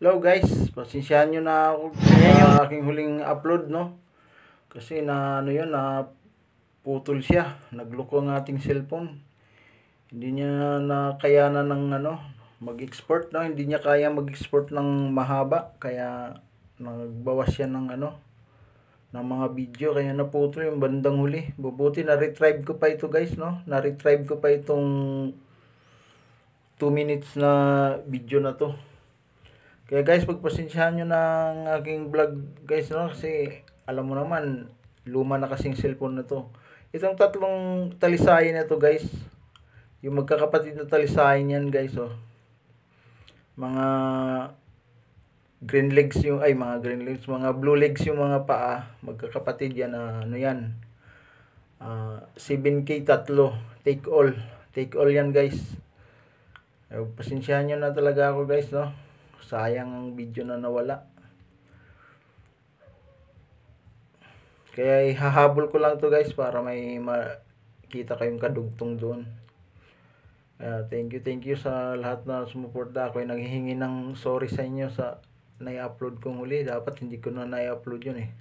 Hello guys, pasensyahan nyo na ako Ayan yung sa aking huling upload, no? Kasi na ano yun, na putol siya. Nagloko ang ating cellphone. Hindi niya na kayanan ng mag-export, no? Hindi niya kaya mag-export ng mahaba, kaya nagbawas siya ng mga video, kaya naputol yung bandang huli. Bubuti na retrieve ko pa ito guys, no? Na retrieve ko pa itong 2 minutes na video na to. Kaya guys, pagpasensyahan nyo ng aking vlog guys, no? Kasi alam mo naman, luma na kasing cellphone na to. Itong tatlong talisayan na to guys, yung magkakapatid na talisayan yan guys, oh. Mga mga blue legs yung mga paa, magkakapatid yan, ano yan, 7K tatlo, take all yan guys. Pasensyahan nyo na talaga ako guys, no? Sayang ang video na nawala. Kaya ihahabol ko lang to guys para may makita kayong kadugtong doon. Thank you sa lahat na sumuporta. Ako ay naghihingi ng sorry sa inyo sa na-upload kong huli. Dapat hindi ko na na-upload yun eh.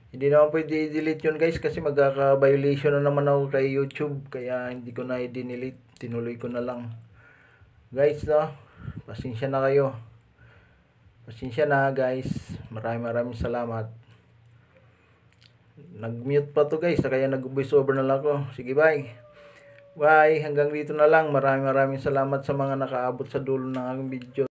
Hindi naman pwede i-delete yun guys kasi magkaka-violation na naman ako kay YouTube. Kaya hindi ko na i-delete. Tinuloy ko na lang. Guys, no? Pasensya na kayo. Pasensya na guys. Maraming salamat. Nag-mute pa to guys. Kaya nag-voice over na lang ako. Sige, bye. Bye. Hanggang dito na lang. Maraming salamat sa mga nakaabot sa dulo ng aking video.